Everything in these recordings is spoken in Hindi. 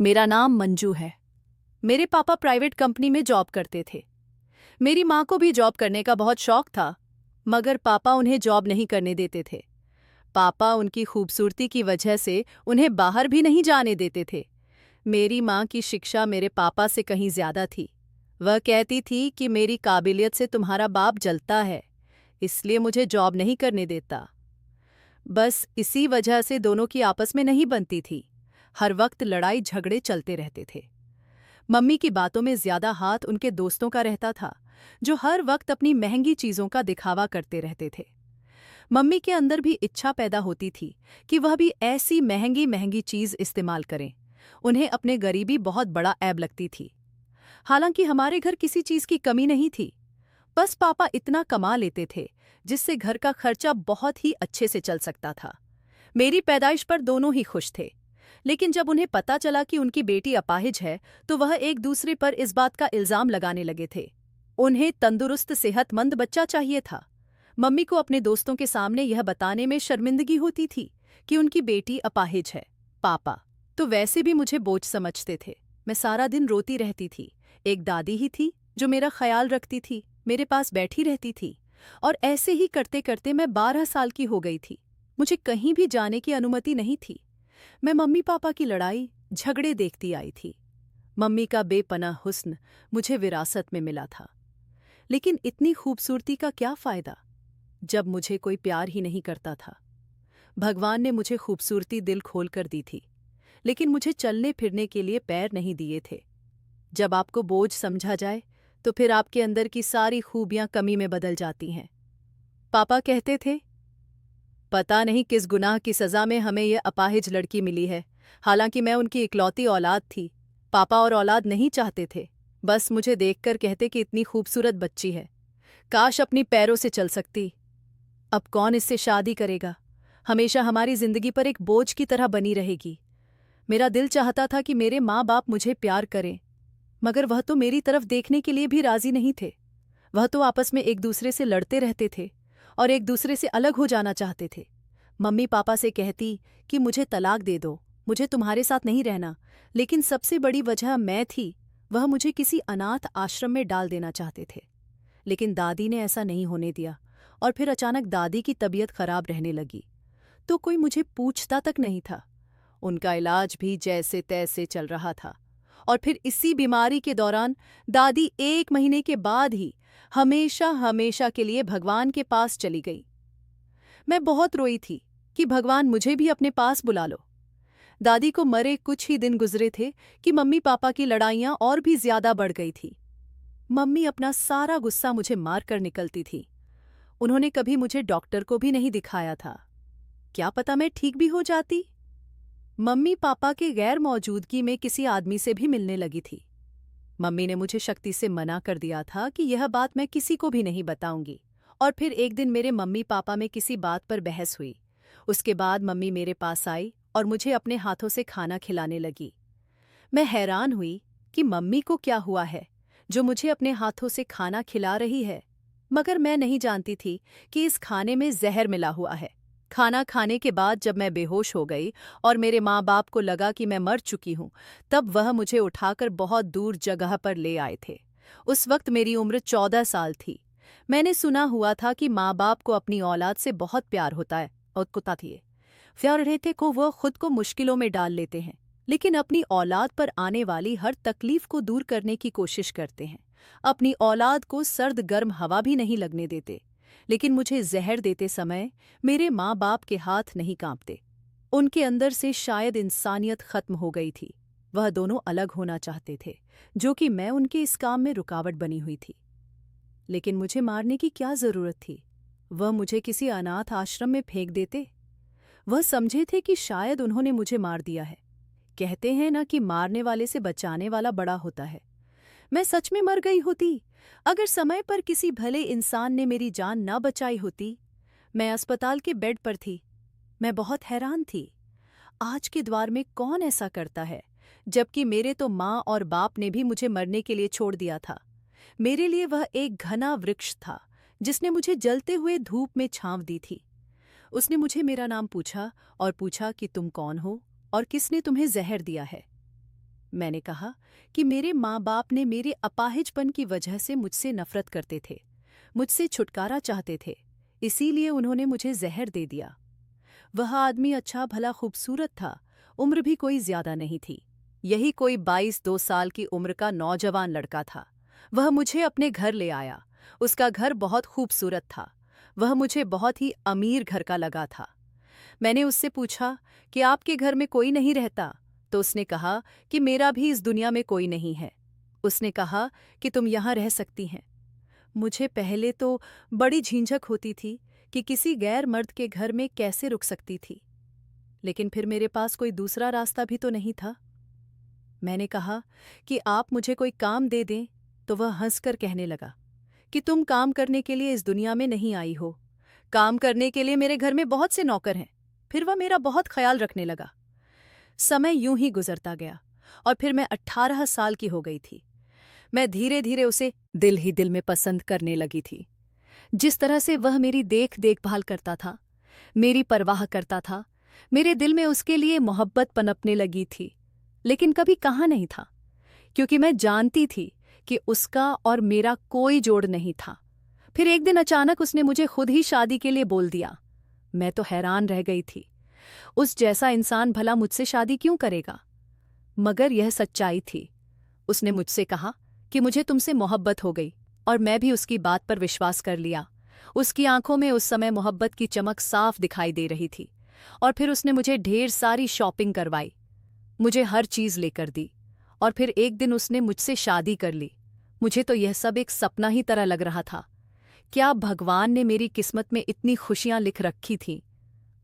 मेरा नाम मंजू है। मेरे पापा प्राइवेट कंपनी में जॉब करते थे। मेरी माँ को भी जॉब करने का बहुत शौक था, मगर पापा उन्हें जॉब नहीं करने देते थे। पापा उनकी खूबसूरती की वजह से उन्हें बाहर भी नहीं जाने देते थे। मेरी माँ की शिक्षा मेरे पापा से कहीं ज्यादा थी। वह कहती थी कि मेरी काबिलियत से तुम्हारा बाप जलता है, इसलिए मुझे जॉब नहीं करने देता। बस इसी वजह से दोनों की आपस में नहीं बनती थी। हर वक्त लड़ाई झगड़े चलते रहते थे। मम्मी की बातों में ज्यादा हाथ उनके दोस्तों का रहता था, जो हर वक्त अपनी महंगी चीजों का दिखावा करते रहते थे। मम्मी के अंदर भी इच्छा पैदा होती थी कि वह भी ऐसी महंगी महंगी चीज इस्तेमाल करें। उन्हें अपने गरीबी बहुत बड़ा ऐब लगती थी। हालांकि हमारे घर किसी चीज की कमी नहीं थी। बस पापा इतना कमा लेते थे जिससे घर का खर्चा बहुत ही अच्छे से चल सकता था। मेरी पैदाइश पर दोनों ही खुश थे, लेकिन जब उन्हें पता चला कि उनकी बेटी अपाहिज है तो वह एक दूसरे पर इस बात का इल्जाम लगाने लगे थे। उन्हें तंदुरुस्त सेहतमंद बच्चा चाहिए था। मम्मी को अपने दोस्तों के सामने यह बताने में शर्मिंदगी होती थी कि उनकी बेटी अपाहिज है। पापा तो वैसे भी मुझे बोझ समझते थे। मैं सारा दिन रोती रहती थी। एक दादी ही थी जो मेरा ख्याल रखती थी, मेरे पास बैठी रहती थी। और ऐसे ही करते करते मैं 12 साल की हो गई थी। मुझे कहीं भी जाने की अनुमति नहीं थी। मैं मम्मी पापा की लड़ाई झगड़े देखती आई थी। मम्मी का बेपनाह हुस्न मुझे विरासत में मिला था, लेकिन इतनी खूबसूरती का क्या फायदा जब मुझे कोई प्यार ही नहीं करता था। भगवान ने मुझे खूबसूरती दिल खोल कर दी थी, लेकिन मुझे चलने फिरने के लिए पैर नहीं दिए थे। जब आपको बोझ समझा जाए तो फिर आपके अंदर की सारी खूबियां कमी में बदल जाती हैं। पापा कहते थे, पता नहीं किस गुनाह की सजा में हमें यह अपाहिज लड़की मिली है। हालांकि मैं उनकी इकलौती औलाद थी। पापा और औलाद नहीं चाहते थे, बस मुझे देखकर कहते कि इतनी खूबसूरत बच्ची है, काश अपनी पैरों से चल सकती। अब कौन इससे शादी करेगा? हमेशा हमारी जिंदगी पर एक बोझ की तरह बनी रहेगी। मेरा दिल चाहता था कि मेरे माँ बाप मुझे प्यार करें, मगर वह तो मेरी तरफ देखने के लिए भी राजी नहीं थे। वह तो आपस में एक दूसरे से लड़ते रहते थे और एक दूसरे से अलग हो जाना चाहते थे। मम्मी पापा से कहती कि मुझे तलाक दे दो, मुझे तुम्हारे साथ नहीं रहना, लेकिन सबसे बड़ी वजह मैं थी। वह मुझे किसी अनाथ आश्रम में डाल देना चाहते थे। लेकिन दादी ने ऐसा नहीं होने दिया, और फिर अचानक दादी की तबीयत खराब रहने लगी तो कोई मुझे पूछता तक नहीं था। उनका इलाज भी जैसे तैसे चल रहा था, और फिर इसी बीमारी के दौरान दादी 1 महीने के बाद ही हमेशा हमेशा के लिए भगवान के पास चली गई। मैं बहुत रोई थी कि भगवान मुझे भी अपने पास बुला लो। दादी को मरे कुछ ही दिन गुजरे थे कि मम्मी पापा की लड़ाइयां और भी ज्यादा बढ़ गई थी। मम्मी अपना सारा गुस्सा मुझे मार कर निकलती थी। उन्होंने कभी मुझे डॉक्टर को भी नहीं दिखाया था। क्या पता मैं ठीक भी हो जाती। मम्मी पापा के गैर मौजूदगी में किसी आदमी से भी मिलने लगी थी। मम्मी ने मुझे शक्ति से मना कर दिया था कि यह बात मैं किसी को भी नहीं बताऊंगी। और फिर एक दिन मेरे मम्मी पापा में किसी बात पर बहस हुई। उसके बाद मम्मी मेरे पास आई और मुझे अपने हाथों से खाना खिलाने लगी। मैं हैरान हुई कि मम्मी को क्या हुआ है जो मुझे अपने हाथों से खाना खिला रही है, मगर मैं नहीं जानती थी कि इस खाने में जहर मिला हुआ है। खाना खाने के बाद जब मैं बेहोश हो गई और मेरे माँ बाप को लगा कि मैं मर चुकी हूँ, तब वह मुझे उठाकर बहुत दूर जगह पर ले आए थे। उस वक्त मेरी उम्र 14 साल थी। मैंने सुना हुआ था कि माँ बाप को अपनी औलाद से बहुत प्यार होता है और कुत्ता थी प्यार रहते को वह खुद को मुश्किलों में डाल लेते हैं, लेकिन अपनी औलाद पर आने वाली हर तकलीफ को दूर करने की कोशिश करते हैं। अपनी औलाद को सर्द गर्म हवा भी नहीं लगने देते। लेकिन मुझे जहर देते समय मेरे माँ बाप के हाथ नहीं कांपते। उनके अंदर से शायद इंसानियत खत्म हो गई थी। वह दोनों अलग होना चाहते थे, जो कि मैं उनके इस काम में रुकावट बनी हुई थी। लेकिन मुझे मारने की क्या जरूरत थी? वह मुझे किसी अनाथ आश्रम में फेंक देते। वह समझे थे कि शायद उन्होंने मुझे मार दिया है। कहते हैं ना कि मारने वाले से बचाने वाला बड़ा होता है। मैं सच में मर गई होती अगर समय पर किसी भले इंसान ने मेरी जान न बचाई होती। मैं अस्पताल के बेड पर थी। मैं बहुत हैरान थी। आज के द्वार में कौन ऐसा करता है, जबकि मेरे तो माँ और बाप ने भी मुझे मरने के लिए छोड़ दिया था। मेरे लिए वह एक घना वृक्ष था जिसने मुझे जलते हुए धूप में छांव दी थी। उसने मुझे मेरा नाम पूछा और पूछा कि तुम कौन हो और किसने तुम्हें जहर दिया है। मैंने कहा कि मेरे माँ बाप ने मेरे अपाहिजपन की वजह से मुझसे नफरत करते थे, मुझसे छुटकारा चाहते थे, इसीलिए उन्होंने मुझे जहर दे दिया। वह आदमी अच्छा भला खूबसूरत था, उम्र भी कोई ज्यादा नहीं थी, यही कोई 22-2 साल की उम्र का नौजवान लड़का था। वह मुझे अपने घर ले आया। उसका घर बहुत खूबसूरत था। वह मुझे बहुत ही अमीर घर का लगा था। मैंने उससे पूछा कि आपके घर में कोई नहीं रहता? तो उसने कहा कि मेरा भी इस दुनिया में कोई नहीं है। उसने कहा कि तुम यहाँ रह सकती हैं। मुझे पहले तो बड़ी झिझक होती थी कि किसी गैर मर्द के घर में कैसे रुक सकती थी, लेकिन फिर मेरे पास कोई दूसरा रास्ता भी तो नहीं था। मैंने कहा कि आप मुझे कोई काम दे दें, तो वह हंसकर कहने लगा कि तुम काम करने के लिए इस दुनिया में नहीं आई हो। काम करने के लिए मेरे घर में बहुत से नौकर हैं। फिर वह मेरा बहुत ख्याल रखने लगा। समय यूं ही गुजरता गया और फिर मैं 18 साल की हो गई थी। मैं धीरे धीरे उसे दिल ही दिल में पसंद करने लगी थी। जिस तरह से वह मेरी देखभाल करता था, मेरी परवाह करता था, मेरे दिल में उसके लिए मोहब्बत पनपने लगी थी। लेकिन कभी कहाँ नहीं था, क्योंकि मैं जानती थी कि उसका और मेरा कोई जोड़ नहीं था। फिर एक दिन अचानक उसने मुझे खुद ही शादी के लिए बोल दिया। मैं तो हैरान रह गई थी। उस जैसा इंसान भला मुझसे शादी क्यों करेगा? मगर यह सच्चाई थी। उसने मुझसे कहा कि मुझे तुमसे मोहब्बत हो गई, और मैं भी उसकी बात पर विश्वास कर लिया। उसकी आंखों में उस समय मोहब्बत की चमक साफ दिखाई दे रही थी। और फिर उसने मुझे ढेर सारी शॉपिंग करवाई, मुझे हर चीज लेकर दी, और फिर एक दिन उसने मुझसे शादी कर ली। मुझे तो यह सब एक सपना ही तरह लग रहा था। क्या भगवान ने मेरी किस्मत में इतनी खुशियां लिख रखी थीं?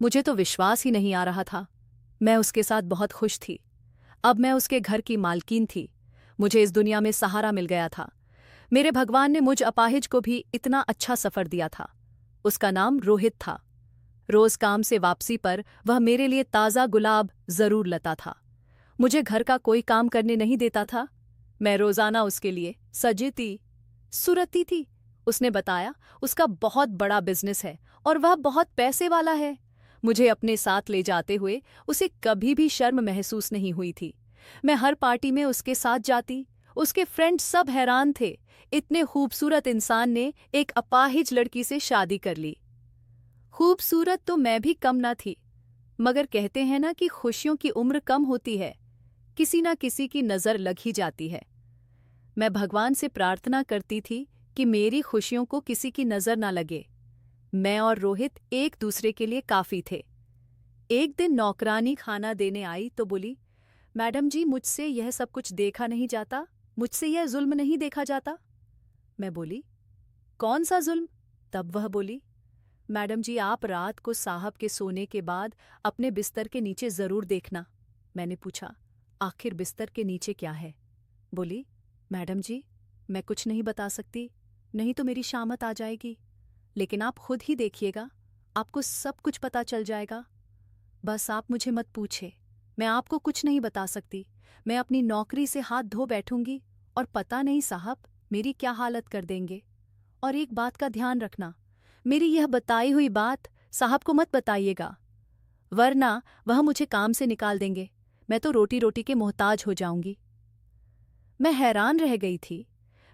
मुझे तो विश्वास ही नहीं आ रहा था। मैं उसके साथ बहुत खुश थी। अब मैं उसके घर की मालकिन थी। मुझे इस दुनिया में सहारा मिल गया था। मेरे भगवान ने मुझ अपाहिज को भी इतना अच्छा सफ़र दिया था। उसका नाम रोहित था। रोज काम से वापसी पर वह मेरे लिए ताज़ा गुलाब जरूर लाता था। मुझे घर का कोई काम करने नहीं देता था। मैं रोजाना उसके लिए सजती सुरती थी। उसने बताया उसका बहुत बड़ा बिजनेस है और वह बहुत पैसे वाला है। मुझे अपने साथ ले जाते हुए उसे कभी भी शर्म महसूस नहीं हुई थी। मैं हर पार्टी में उसके साथ जाती। उसके फ्रेंड्स सब हैरान थे, इतने खूबसूरत इंसान ने एक अपाहिज लड़की से शादी कर ली। खूबसूरत तो मैं भी कम ना थी, मगर कहते हैं ना कि खुशियों की उम्र कम होती है, किसी ना किसी की नज़र लग ही जाती है। मैं भगवान से प्रार्थना करती थी कि मेरी खुशियों को किसी की नज़र ना लगे। मैं और रोहित एक दूसरे के लिए काफ़ी थे। एक दिन नौकरानी खाना देने आई तो बोली, मैडम जी, मुझसे यह सब कुछ देखा नहीं जाता, मुझसे यह जुल्म नहीं देखा जाता। मैं बोली, कौन सा जुल्म? तब वह बोली, मैडम जी, आप रात को साहब के सोने के बाद अपने बिस्तर के नीचे ज़रूर देखना। मैंने पूछा, आखिर बिस्तर के नीचे क्या है? बोली, मैडम जी, मैं कुछ नहीं बता सकती, नहीं तो मेरी शामत आ जाएगी। लेकिन आप खुद ही देखिएगा, आपको सब कुछ पता चल जाएगा। बस आप मुझे मत पूछे, मैं आपको कुछ नहीं बता सकती। मैं अपनी नौकरी से हाथ धो बैठूंगी और पता नहीं साहब मेरी क्या हालत कर देंगे। और एक बात का ध्यान रखना, मेरी यह बताई हुई बात साहब को मत बताइएगा, वरना वह मुझे काम से निकाल देंगे। मैं तो रोटी रोटी के मोहताज हो जाऊंगी। मैं हैरान रह गई थी।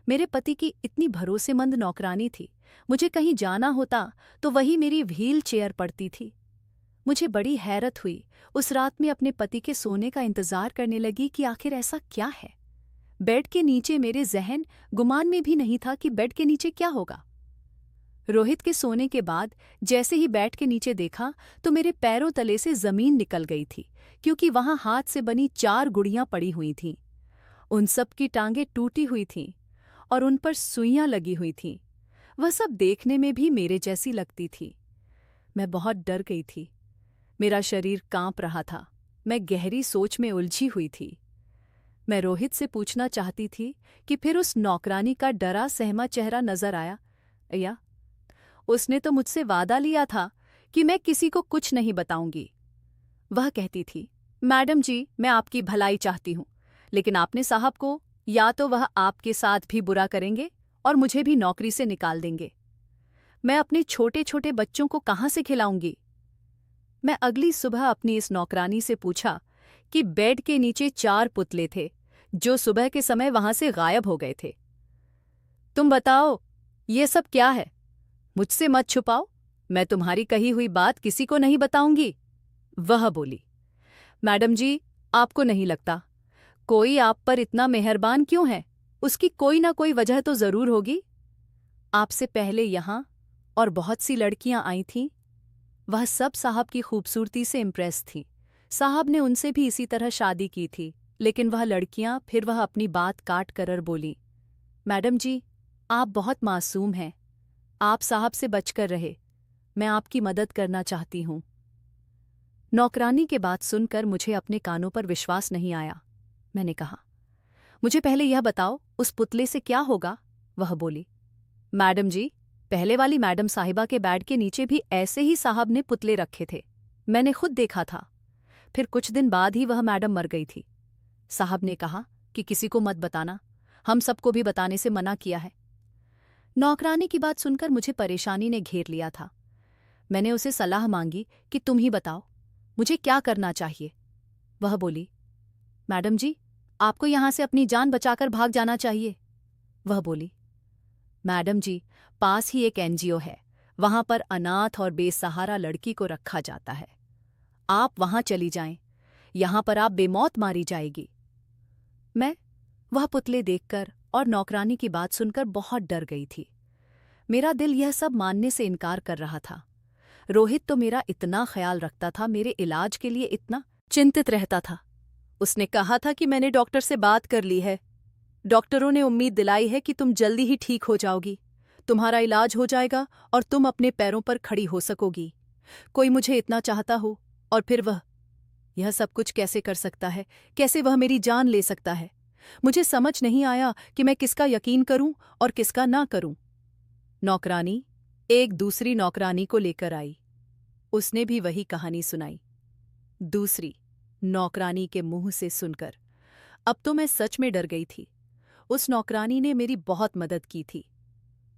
मेरे पति की इतनी भरोसेमंद नौकरानी थी। मुझे कहीं जाना होता तो वही मेरी व्हील चेयर पड़ती थी। मुझे बड़ी हैरत हुई। उस रात में अपने पति के सोने का इंतजार करने लगी कि आखिर ऐसा क्या है। बेड के नीचे मेरे जहन गुमान में भी नहीं था कि बेड के नीचे क्या होगा। रोहित के सोने के बाद जैसे ही बेड के नीचे देखा तो मेरे पैरों तले से जमीन निकल गई थी, क्योंकि वहां हाथ से बनी 4 गुड़ियां पड़ी हुई थीं। उन सब की टांगें टूटी हुई थीं और उन पर सुइयां लगी हुई थीं। वह सब देखने में भी मेरे जैसी लगती थी। मैं बहुत डर गई थी। मेरा शरीर कांप रहा था। मैं गहरी सोच में उलझी हुई थी। मैं रोहित से पूछना चाहती थी कि फिर उस नौकरानी का डरा सहमा चेहरा नजर आया या उसने तो मुझसे वादा लिया था कि मैं किसी को कुछ नहीं बताऊंगी। वह कहती थी, मैडम जी, मैं आपकी भलाई चाहती हूं, लेकिन आपने साहब को, या तो वह आपके साथ भी बुरा करेंगे और मुझे भी नौकरी से निकाल देंगे। मैं अपने छोटे छोटे बच्चों को कहाँ से खिलाऊंगी? मैं अगली सुबह अपनी इस नौकरानी से पूछा कि बेड के नीचे 4 पुतले थे, जो सुबह के समय वहां से गायब हो गए थे। तुम बताओ, ये सब क्या है? मुझसे मत छुपाओ, मैं तुम्हारी कही हुई बात किसी को नहीं बताऊंगी। वह बोली, मैडम जी, आपको नहीं लगता कोई आप पर इतना मेहरबान क्यों है? उसकी कोई ना कोई वजह तो जरूर होगी। आपसे पहले यहां और बहुत सी लड़कियां आई थीं। वह सब साहब की खूबसूरती से इम्प्रेस थी। साहब ने उनसे भी इसी तरह शादी की थी, लेकिन वह लड़कियां, फिर वह अपनी बात काट कर बोली, मैडम जी, आप बहुत मासूम हैं। आप साहब से बचकर रहे। मैं आपकी मदद करना चाहती हूं। नौकरानी के बात सुनकर मुझे अपने कानों पर विश्वास नहीं आया। मैंने कहा, मुझे पहले यह बताओ, उस पुतले से क्या होगा? वह बोली, मैडम जी, पहले वाली मैडम साहिबा के बेड के नीचे भी ऐसे ही साहब ने पुतले रखे थे। मैंने खुद देखा था। फिर कुछ दिन बाद ही वह मैडम मर गई थी। साहब ने कहा कि किसी को मत बताना, हम सबको भी बताने से मना किया है। नौकरानी की बात सुनकर मुझे परेशानी ने घेर लिया था। मैंने उसे सलाह मांगी कि तुम ही बताओ, मुझे क्या करना चाहिए? वह बोली, मैडम जी, आपको यहां से अपनी जान बचाकर भाग जाना चाहिए। वह बोली, मैडम जी, पास ही एक एनजीओ है, वहां पर अनाथ और बेसहारा लड़की को रखा जाता है। आप वहां चली जाएं, यहां पर आप बेमौत मारी जाएगी। मैं वह पुतले देखकर और नौकरानी की बात सुनकर बहुत डर गई थी। मेरा दिल यह सब मानने से इनकार कर रहा था। रोहित तो मेरा इतना ख्याल रखता था, मेरे इलाज के लिए इतना चिंतित रहता था। उसने कहा था कि मैंने डॉक्टर से बात कर ली है। डॉक्टरों ने उम्मीद दिलाई है कि तुम जल्दी ही ठीक हो जाओगी, तुम्हारा इलाज हो जाएगा और तुम अपने पैरों पर खड़ी हो सकोगी। कोई मुझे इतना चाहता हो और फिर वह यह सब कुछ कैसे कर सकता है? कैसे वह मेरी जान ले सकता है? मुझे समझ नहीं आया कि मैं किसका यकीन करूं और किसका ना करूं। नौकरानी एक दूसरी नौकरानी को लेकर आई। उसने भी वही कहानी सुनाई। दूसरी नौकरानी के मुंह से सुनकर अब तो मैं सच में डर गई थी। उस नौकरानी ने मेरी बहुत मदद की थी।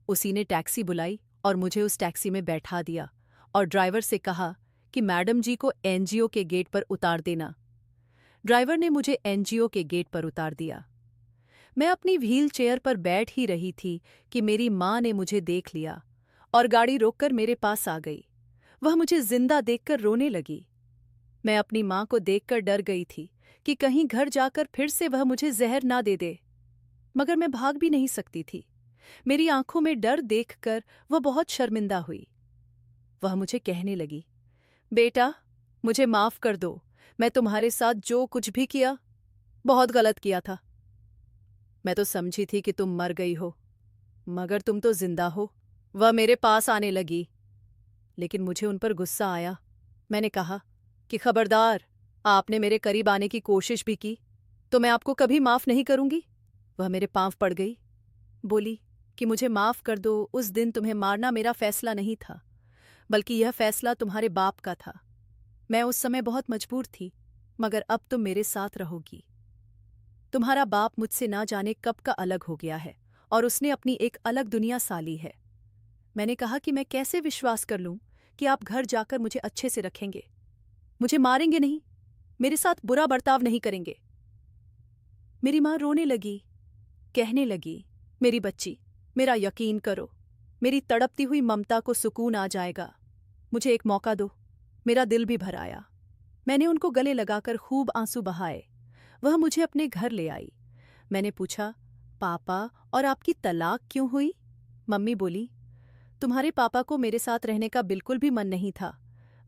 उसी ने टैक्सी बुलाई और मुझे उस टैक्सी में बैठा दिया और ड्राइवर से कहा कि मैडम जी को एनजीओ के गेट पर उतार देना। ड्राइवर ने मुझे एनजीओ के गेट पर उतार दिया। मैं अपनी व्हील चेयर पर बैठ ही रही थी कि मेरी माँ ने मुझे देख लिया और गाड़ी रोककर मेरे पास आ गई। वह मुझे जिंदा देखकर रोने लगी। मैं अपनी माँ को देखकर डर गई थी कि कहीं घर जाकर फिर से वह मुझे जहर ना दे दे, मगर मैं भाग भी नहीं सकती थी। मेरी आंखों में डर देखकर वह बहुत शर्मिंदा हुई। वह मुझे कहने लगी, बेटा, मुझे माफ कर दो, मैं तुम्हारे साथ जो कुछ भी किया बहुत गलत किया था। मैं तो समझी थी कि तुम मर गई हो, मगर तुम तो जिंदा हो। वह मेरे पास आने लगी, लेकिन मुझे उन पर गुस्सा आया। मैंने कहा कि खबरदार, आपने मेरे करीब आने की कोशिश भी की तो मैं आपको कभी माफ नहीं करूंगी। वह मेरे पांव पड़ गई, बोली कि मुझे माफ कर दो, उस दिन तुम्हें मारना मेरा फैसला नहीं था, बल्कि यह फैसला तुम्हारे बाप का था। मैं उस समय बहुत मजबूर थी, मगर अब तुम मेरे साथ रहोगी। तुम्हारा बाप मुझसे ना जाने कब का अलग हो गया है और उसने अपनी एक अलग दुनिया साली है। मैंने कहा कि मैं कैसे विश्वास कर लूं कि आप घर जाकर मुझे अच्छे से रखेंगे, मुझे मारेंगे नहीं, मेरे साथ बुरा बर्ताव नहीं करेंगे। मेरी माँ रोने लगी, कहने लगी, मेरी बच्ची, मेरा यकीन करो, मेरी तड़पती हुई ममता को सुकून आ जाएगा। मुझे एक मौका दो। मेरा दिल भी भर आया। मैंने उनको गले लगाकर खूब आंसू बहाए। वह मुझे अपने घर ले आई। मैंने पूछा, पापा, और आपकी तलाक क्यों हुई? मम्मी बोली, तुम्हारे पापा को मेरे साथ रहने का बिल्कुल भी मन नहीं था।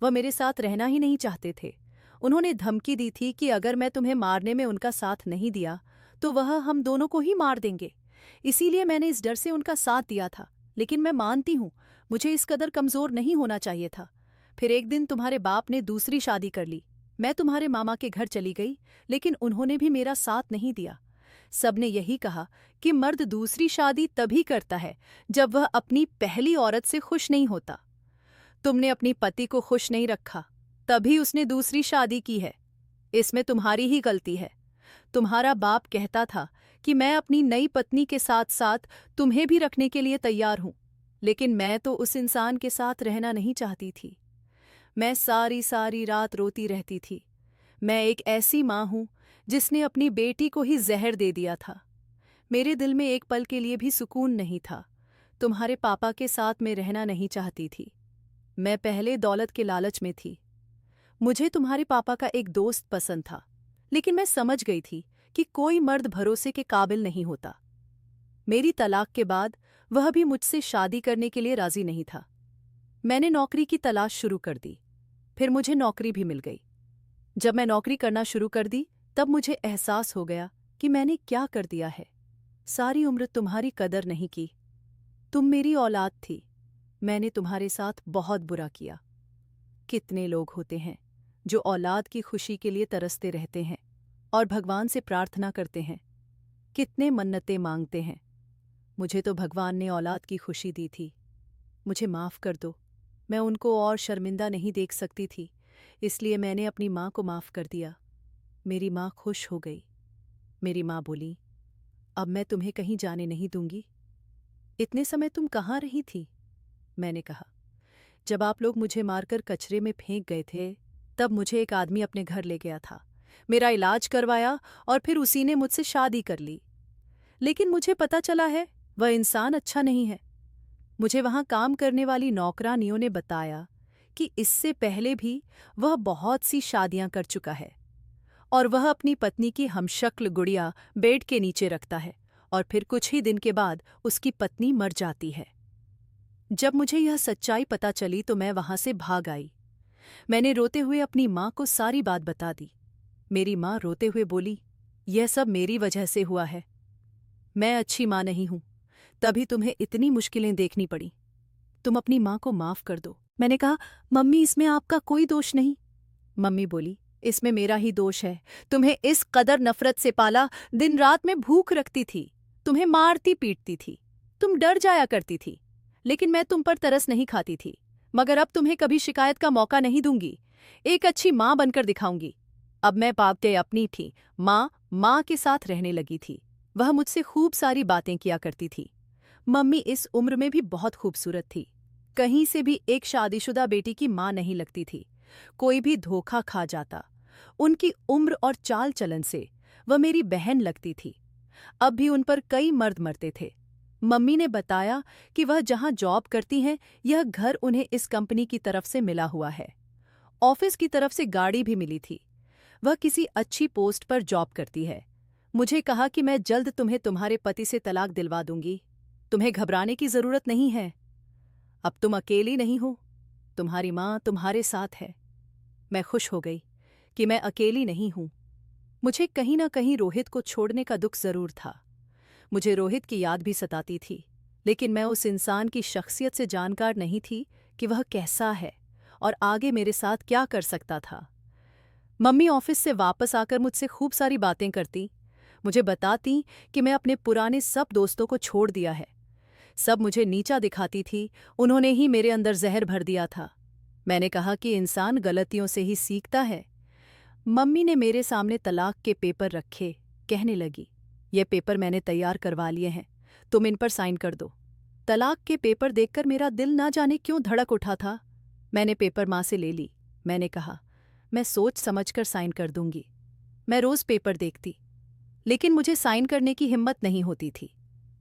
वह मेरे साथ रहना ही नहीं चाहते थे। उन्होंने धमकी दी थी कि अगर मैं तुम्हें मारने में उनका साथ नहीं दिया तो वह हम दोनों को ही मार देंगे। इसीलिए मैंने इस डर से उनका साथ दिया था, लेकिन मैं मानती हूँ मुझे इस कदर कमजोर नहीं होना चाहिए था। फिर एक दिन तुम्हारे बाप ने दूसरी शादी कर ली। मैं तुम्हारे मामा के घर चली गई, लेकिन उन्होंने भी मेरा साथ नहीं दिया। सबने यही कहा कि मर्द दूसरी शादी तभी करता है जब वह अपनी पहली औरत से खुश नहीं होता। तुमने अपनी पति को खुश नहीं रखा, तभी उसने दूसरी शादी की है। इसमें तुम्हारी ही गलती है। तुम्हारा बाप कहता था कि मैं अपनी नई पत्नी के साथ साथ तुम्हें भी रखने के लिए तैयार हूं, लेकिन मैं तो उस इंसान के साथ रहना नहीं चाहती थी। मैं सारी सारी रात रोती रहती थी। मैं एक ऐसी माँ हूं जिसने अपनी बेटी को ही जहर दे दिया था। मेरे दिल में एक पल के लिए भी सुकून नहीं था। तुम्हारे पापा के साथ मैं रहना नहीं चाहती थी। मैं पहले दौलत के लालच में थी। मुझे तुम्हारे पापा का एक दोस्त पसंद था, लेकिन मैं समझ गई थी कि कोई मर्द भरोसे के काबिल नहीं होता। मेरी तलाक के बाद वह भी मुझसे शादी करने के लिए राजी नहीं था। मैंने नौकरी की तलाश शुरू कर दी। फिर मुझे नौकरी भी मिल गई। जब मैं नौकरी करना शुरू कर दी, तब मुझे एहसास हो गया कि मैंने क्या कर दिया है। सारी उम्र तुम्हारी कदर नहीं की। तुम मेरी औलाद थी। मैंने तुम्हारे साथ बहुत बुरा किया। कितने लोग होते हैं जो औलाद की खुशी के लिए तरसते रहते हैं और भगवान से प्रार्थना करते हैं, कितने मन्नतें मांगते हैं। मुझे तो भगवान ने औलाद की खुशी दी थी। मुझे माफ़ कर दो। मैं उनको और शर्मिंदा नहीं देख सकती थी, इसलिए मैंने अपनी माँ को माफ़ कर दिया। मेरी माँ खुश हो गई। मेरी माँ बोली, अब मैं तुम्हें कहीं जाने नहीं दूंगी। इतने समय तुम कहाँ रही थी? मैंने कहा, जब आप लोग मुझे मारकर कचरे में फेंक गए थे, तब मुझे एक आदमी अपने घर ले गया था। मेरा इलाज करवाया और फिर उसी ने मुझसे शादी कर ली। लेकिन मुझे पता चला है वह इंसान अच्छा नहीं है। मुझे वहां काम करने वाली नौकरानियों ने बताया कि इससे पहले भी वह बहुत सी शादियां कर चुका है और वह अपनी पत्नी की हमशक्ल गुड़िया बेड के नीचे रखता है और फिर कुछ ही दिन के बाद उसकी पत्नी मर जाती है। जब मुझे यह सच्चाई पता चली तो मैं वहां से भाग आई। मैंने रोते हुए अपनी माँ को सारी बात बता दी। मेरी माँ रोते हुए बोली, यह सब मेरी वजह से हुआ है। मैं अच्छी माँ नहीं हूं, तभी तुम्हें इतनी मुश्किलें देखनी पड़ी। तुम अपनी माँ को माफ कर दो। मैंने कहा, मम्मी इसमें आपका कोई दोष नहीं। मम्मी बोली, इसमें मेरा ही दोष है। तुम्हें इस कदर नफरत से पाला, दिन रात में भूख रखती थी, तुम्हें मारती पीटती थी, तुम डर जाया करती थी, लेकिन मैं तुम पर तरस नहीं खाती थी। मगर अब तुम्हें कभी शिकायत का मौका नहीं दूंगी। एक अच्छी माँ बनकर दिखाऊंगी। अब मैं पापते अपनी थी। माँ के साथ रहने लगी थी। वह मुझसे खूब सारी बातें किया करती थी। मम्मी इस उम्र में भी बहुत खूबसूरत थी। कहीं से भी एक शादीशुदा बेटी की माँ नहीं लगती थी। कोई भी धोखा खा जाता। उनकी उम्र और चाल चलन से वह मेरी बहन लगती थी। अब भी उन पर कई मर्द मरते थे। मम्मी ने बताया कि वह जहां जॉब करती हैं, यह घर उन्हें इस कंपनी की तरफ से मिला हुआ है। ऑफिस की तरफ से गाड़ी भी मिली थी। वह किसी अच्छी पोस्ट पर जॉब करती है। मुझे कहा कि मैं जल्द तुम्हें तुम्हारे पति से तलाक दिलवा दूंगी। तुम्हें घबराने की जरूरत नहीं है। अब तुम अकेली नहीं हो, तुम्हारी माँ तुम्हारे साथ है। मैं खुश हो गई कि मैं अकेली नहीं हूं। मुझे कहीं ना कहीं रोहित को छोड़ने का दुख जरूर था। मुझे रोहित की याद भी सताती थी, लेकिन मैं उस इंसान की शख्सियत से जानकार नहीं थी कि वह कैसा है और आगे मेरे साथ क्या कर सकता था। मम्मी ऑफिस से वापस आकर मुझसे खूब सारी बातें करती, मुझे बताती कि मैं अपने पुराने सब दोस्तों को छोड़ दिया है। सब मुझे नीचा दिखाती थी, उन्होंने ही मेरे अंदर जहर भर दिया था। मैंने कहा कि इंसान गलतियों से ही सीखता है। मम्मी ने मेरे सामने तलाक के पेपर रखे, कहने लगी, ये पेपर मैंने तैयार करवा लिए हैं, तुम इन पर साइन कर दो। तलाक के पेपर देखकर मेरा दिल ना जाने क्यों धड़क उठा था। मैंने पेपर माँ से ले ली। मैंने कहा, मैं सोच समझकर साइन कर दूंगी। मैं रोज पेपर देखती, लेकिन मुझे साइन करने की हिम्मत नहीं होती थी।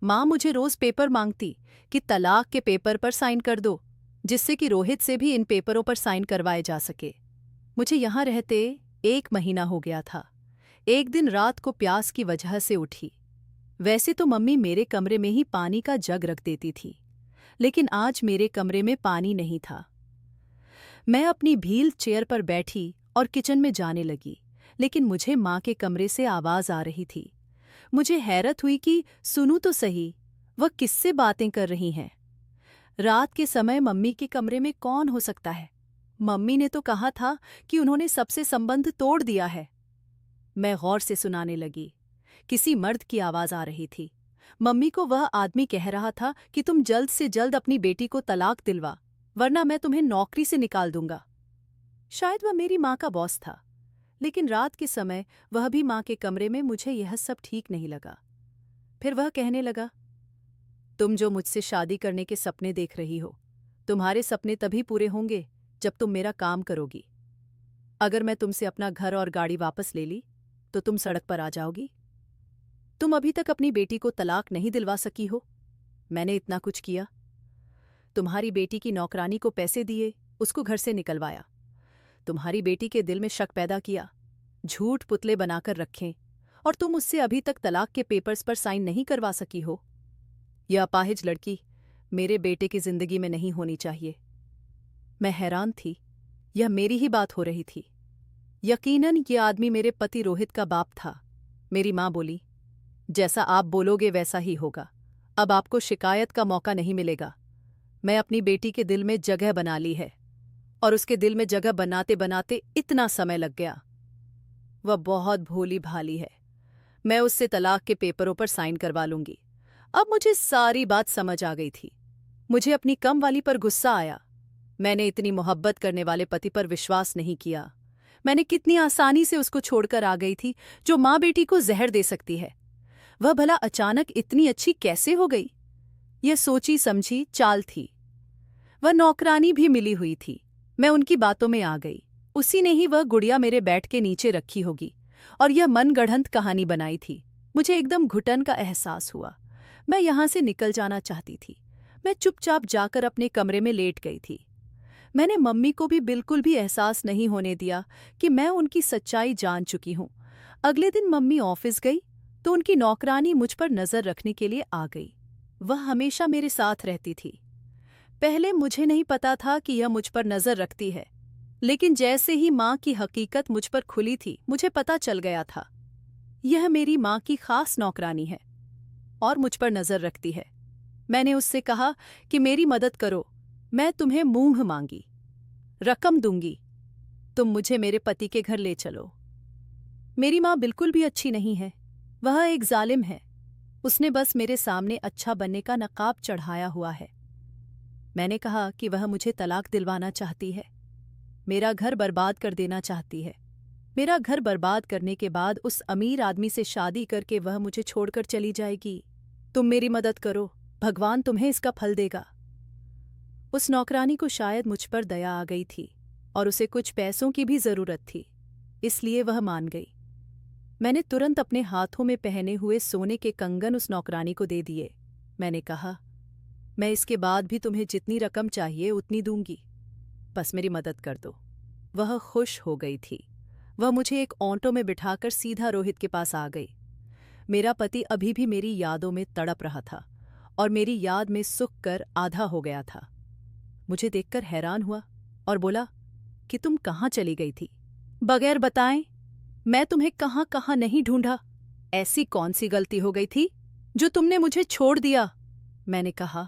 माँ मुझे रोज पेपर मांगती कि तलाक के पेपर पर साइन कर दो, जिससे कि रोहित से भी इन पेपरों पर साइन करवाए जा सके। मुझे यहाँ रहते 1 महीना हो गया था। एक दिन रात को प्यास की वजह से उठी। वैसे तो मम्मी मेरे कमरे में ही पानी का जग रख देती थी, लेकिन आज मेरे कमरे में पानी नहीं था। मैं अपनी व्हील चेयर पर बैठी और किचन में जाने लगी, लेकिन मुझे माँ के कमरे से आवाज आ रही थी। मुझे हैरत हुई कि सुनूं तो सही, वह किससे बातें कर रही हैं। रात के समय मम्मी के कमरे में कौन हो सकता है? मम्मी ने तो कहा था कि उन्होंने सबसे संबंध तोड़ दिया है। मैं गौर से सुनाने लगी। किसी मर्द की आवाज आ रही थी। मम्मी को वह आदमी कह रहा था कि तुम जल्द से जल्द अपनी बेटी को तलाक दिलवा, वरना मैं तुम्हें नौकरी से निकाल दूंगा। शायद वह मेरी माँ का बॉस था, लेकिन रात के समय वह भी माँ के कमरे में, मुझे यह सब ठीक नहीं लगा। फिर वह कहने लगा, तुम जो मुझसे शादी करने के सपने देख रही हो, तुम्हारे सपने तभी पूरे होंगे जब तुम मेरा काम करोगी। अगर मैं तुमसे अपना घर और गाड़ी वापस ले ली, तो तुम सड़क पर आ जाओगी। तुम अभी तक अपनी बेटी को तलाक नहीं दिलवा सकी हो। मैंने इतना कुछ किया। तुम्हारी बेटी की नौकरानी को पैसे दिए, उसको घर से निकलवाया। तुम्हारी बेटी के दिल में शक पैदा किया, झूठ पुतले बनाकर रखें, और तुम उससे अभी तक तलाक के पेपर्स पर साइन नहीं करवा सकी हो। यह अपाहिज लड़की मेरे बेटे की जिंदगी में नहीं होनी चाहिए। मैं हैरान थी, यह मेरी ही बात हो रही थी। यकीनन ये आदमी मेरे पति रोहित का बाप था। मेरी माँ बोली, जैसा आप बोलोगे वैसा ही होगा। अब आपको शिकायत का मौका नहीं मिलेगा। मैं अपनी बेटी के दिल में जगह बना ली है, और उसके दिल में जगह बनाते बनाते इतना समय लग गया। वह बहुत भोली भाली है। मैं उससे तलाक के पेपरों पर साइन करवा लूंगी। अब मुझे सारी बात समझ आ गई थी। मुझे अपनी कम वाली पर गुस्सा आया। मैंने इतनी मोहब्बत करने वाले पति पर विश्वास नहीं किया। मैंने कितनी आसानी से उसको छोड़कर आ गई थी, जो माँ बेटी को जहर दे सकती है। वह भला अचानक इतनी अच्छी कैसे हो गई? यह सोची समझी चाल थी। वह नौकरानी भी मिली हुई थी। मैं उनकी बातों में आ गई। उसी ने ही वह गुड़िया मेरे बैट के नीचे रखी होगी, और यह मनगढ़ंत कहानी बनाई थी। मुझे एकदम घुटन का एहसास हुआ। मैं यहां से निकल जाना चाहती थी। मैं चुपचाप जाकर अपने कमरे में लेट गई थी। मैंने मम्मी को भी बिल्कुल भी एहसास नहीं होने दिया कि मैं उनकी सच्चाई जान चुकी हूं। अगले दिन मम्मी ऑफिस गई तो उनकी नौकरानी मुझ पर नजर रखने के लिए आ गई। वह हमेशा मेरे साथ रहती थी। पहले मुझे नहीं पता था कि यह मुझ पर नजर रखती है, लेकिन जैसे ही माँ की हकीकत मुझ पर खुली थी, मुझे पता चल गया था। यह मेरी माँ की खास नौकरानी है और मुझ पर नजर रखती है। मैंने उससे कहा कि मेरी मदद करो, मैं तुम्हें मुंह मांगी रकम दूंगी, तुम मुझे मेरे पति के घर ले चलो। मेरी माँ बिल्कुल भी अच्छी नहीं है। वह एक जालिम है। उसने बस मेरे सामने अच्छा बनने का नकाब चढ़ाया हुआ है। मैंने कहा कि वह मुझे तलाक दिलवाना चाहती है, मेरा घर बर्बाद कर देना चाहती है। मेरा घर बर्बाद करने के बाद उस अमीर आदमी से शादी करके वह मुझे छोड़कर चली जाएगी। तुम मेरी मदद करो, भगवान तुम्हें इसका फल देगा। उस नौकरानी को शायद मुझ पर दया आ गई थी और उसे कुछ पैसों की भी जरूरत थी, इसलिए वह मान गई। मैंने तुरंत अपने हाथों में पहने हुए सोने के कंगन उस नौकरानी को दे दिए। मैंने कहा, मैं इसके बाद भी तुम्हें जितनी रकम चाहिए उतनी दूंगी, बस मेरी मदद कर दो। वह खुश हो गई थी। वह मुझे एक ऑटो में बिठाकर सीधा रोहित के पास आ गई। मेरा पति अभी भी मेरी यादों में तड़प रहा था और मेरी याद में सूख कर आधा हो गया था। मुझे देखकर हैरान हुआ और बोला कि तुम कहाँ चली गई थी? बगैर बताएं मैं तुम्हें कहाँ कहाँ नहीं ढूंढा। ऐसी कौन सी गलती हो गई थी जो तुमने मुझे छोड़ दिया? मैंने कहा,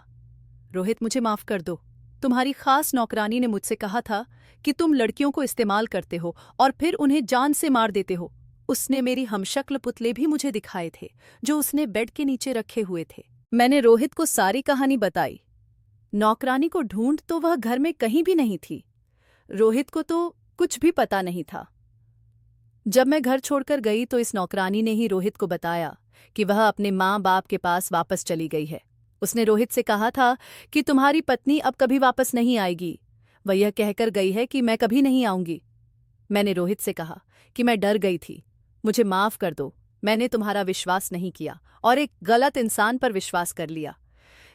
रोहित मुझे माफ कर दो। तुम्हारी खास नौकरानी ने मुझसे कहा था कि तुम लड़कियों को इस्तेमाल करते हो और फिर उन्हें जान से मार देते हो। उसने मेरी हमशक्ल पुतले भी मुझे दिखाए थे जो उसने बेड के नीचे रखे हुए थे। मैंने रोहित को सारी कहानी बताई। नौकरानी को ढूंढ तो वह घर में कहीं भी नहीं थी। रोहित को तो कुछ भी पता नहीं था। जब मैं घर छोड़कर गई तो इस नौकरानी ने ही रोहित को बताया कि वह अपने माँ बाप के पास वापस चली गई है। उसने रोहित से कहा था कि तुम्हारी पत्नी अब कभी वापस नहीं आएगी। वह यह कहकर गई है कि मैं कभी नहीं आऊंगी। मैंने रोहित से कहा कि मैं डर गई थी, मुझे माफ कर दो। मैंने तुम्हारा विश्वास नहीं किया और एक गलत इंसान पर विश्वास कर लिया।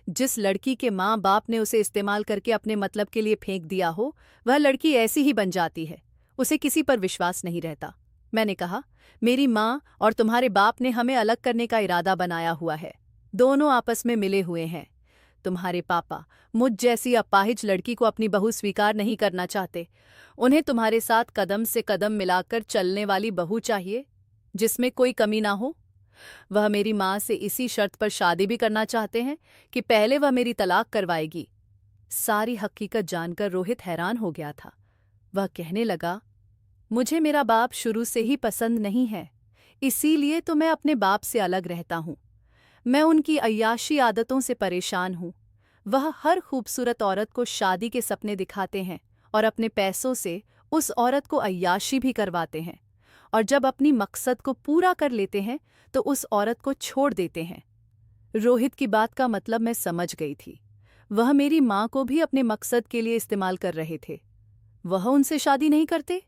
जिस लड़की के माँ बाप ने उसे इस्तेमाल करके अपने मतलब के लिए फेंक दिया हो, वह लड़की ऐसी ही बन जाती है, उसे किसी पर विश्वास नहीं रहता। मैंने कहा, मेरी माँ और तुम्हारे बाप ने हमें अलग करने का इरादा बनाया हुआ है। दोनों आपस में मिले हुए हैं। तुम्हारे पापा मुझ जैसी अपाहिज लड़की को अपनी बहू स्वीकार नहीं करना चाहते। उन्हें तुम्हारे साथ कदम से कदम मिलाकर चलने वाली बहू चाहिए, जिसमें कोई कमी ना हो। वह मेरी माँ से इसी शर्त पर शादी भी करना चाहते हैं कि पहले वह मेरी तलाक करवाएगी। सारी हकीकत जानकर रोहित हैरान हो गया था। वह कहने लगा, मुझे मेरा बाप शुरू से ही पसंद नहीं है, इसीलिए तो मैं अपने बाप से अलग रहता हूँ। मैं उनकी अय्याशी आदतों से परेशान हूँ। वह हर खूबसूरत औरत को शादी के सपने दिखाते हैं और अपने पैसों से उस औरत को अय्याशी भी करवाते हैं, और जब अपनी मकसद को पूरा कर लेते हैं तो उस औरत को छोड़ देते हैं। रोहित की बात का मतलब मैं समझ गई थी। वह मेरी माँ को भी अपने मकसद के लिए इस्तेमाल कर रहे थे। वह उनसे शादी नहीं करते?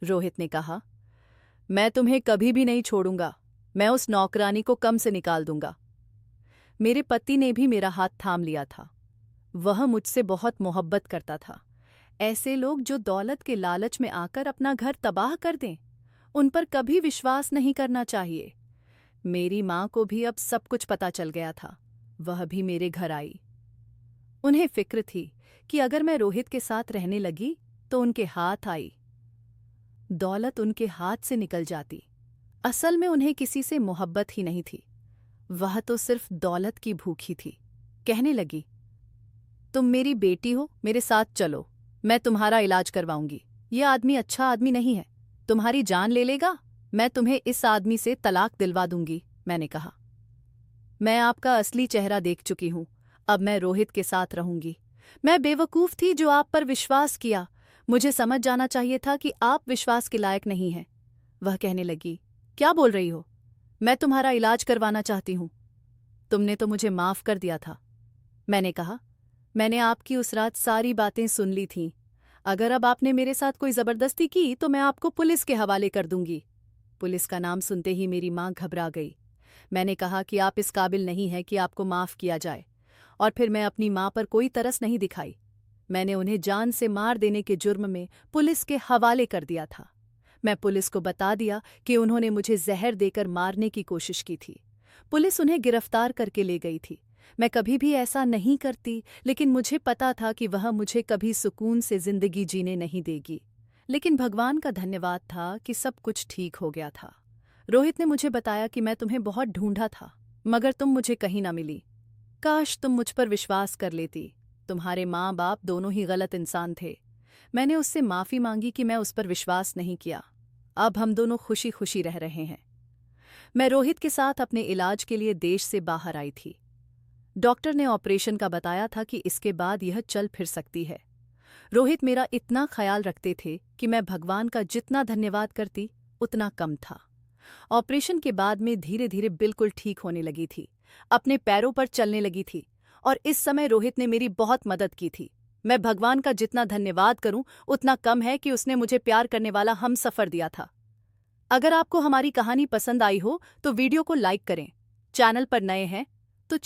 रोहित ने कहा, मैं तुम्हें कभी भी नहीं छोड़ूंगा। मैं उस नौकरानी को कम से निकाल दूंगा। मेरे पति ने भी मेरा हाथ थाम लिया था। वह मुझसे बहुत मोहब्बत करता था। ऐसे लोग जो दौलत के लालच में आकर अपना घर तबाह कर दें, उन पर कभी विश्वास नहीं करना चाहिए। मेरी माँ को भी अब सब कुछ पता चल गया था। वह भी मेरे घर आई। उन्हें फिक्र थी कि अगर मैं रोहित के साथ रहने लगी तो उनके हाथ आई दौलत उनके हाथ से निकल जाती। असल में उन्हें किसी से मोहब्बत ही नहीं थी, वह तो सिर्फ दौलत की भूखी थी। कहने लगी, तुम मेरी बेटी हो, मेरे साथ चलो, मैं तुम्हारा इलाज करवाऊंगी। ये आदमी अच्छा आदमी नहीं है, तुम्हारी जान ले लेगा। मैं तुम्हें इस आदमी से तलाक दिलवा दूंगी। मैंने कहा, मैं आपका असली चेहरा देख चुकी हूं, अब मैं रोहित के साथ रहूंगी। मैं बेवकूफ थी जो आप पर विश्वास किया। मुझे समझ जाना चाहिए था कि आप विश्वास के लायक नहीं हैं। वह कहने लगी, क्या बोल रही हो? मैं तुम्हारा इलाज करवाना चाहती हूं। तुमने तो मुझे माफ कर दिया था। मैंने कहा, मैंने आपकी उस रात सारी बातें सुन ली थीं। अगर अब आपने मेरे साथ कोई जबरदस्ती की तो मैं आपको पुलिस के हवाले कर दूंगी। पुलिस का नाम सुनते ही मेरी मां घबरा गई। मैंने कहा कि आप इस काबिल नहीं हैं कि आपको माफ किया जाए, और फिर मैं अपनी मां पर कोई तरस नहीं दिखाई। मैंने उन्हें जान से मार देने के जुर्म में पुलिस के हवाले कर दिया था। मैं पुलिस को बता दिया कि उन्होंने मुझे जहर देकर मारने की कोशिश की थी। पुलिस उन्हें गिरफ्तार करके ले गई थी। मैं कभी भी ऐसा नहीं करती, लेकिन मुझे पता था कि वह मुझे कभी सुकून से जिंदगी जीने नहीं देगी। लेकिन भगवान का धन्यवाद था कि सब कुछ ठीक हो गया था। रोहित ने मुझे बताया कि मैं तुम्हें बहुत ढूंढा था, मगर तुम मुझे कहीं ना मिली। काश तुम मुझ पर विश्वास कर लेती। तुम्हारे माँ बाप दोनों ही गलत इंसान थे। मैंने उससे माफ़ी मांगी कि मैं उस पर विश्वास नहीं किया। अब हम दोनों खुशी खुशी रह रहे हैं। मैं रोहित के साथ अपने इलाज के लिए देश से बाहर आई थी। डॉक्टर ने ऑपरेशन का बताया था कि इसके बाद यह चल फिर सकती है। रोहित मेरा इतना ख्याल रखते थे कि मैं भगवान का जितना धन्यवाद करती उतना कम था। ऑपरेशन के बाद में धीरे धीरे बिल्कुल ठीक होने लगी थी, अपने पैरों पर चलने लगी थी, और इस समय रोहित ने मेरी बहुत मदद की थी। मैं भगवान का जितना धन्यवाद करूं उतना कम है कि उसने मुझे प्यार करने वाला हमसफर दिया था। अगर आपको हमारी कहानी पसंद आई हो तो वीडियो को लाइक करें। चैनल पर नए हैं तो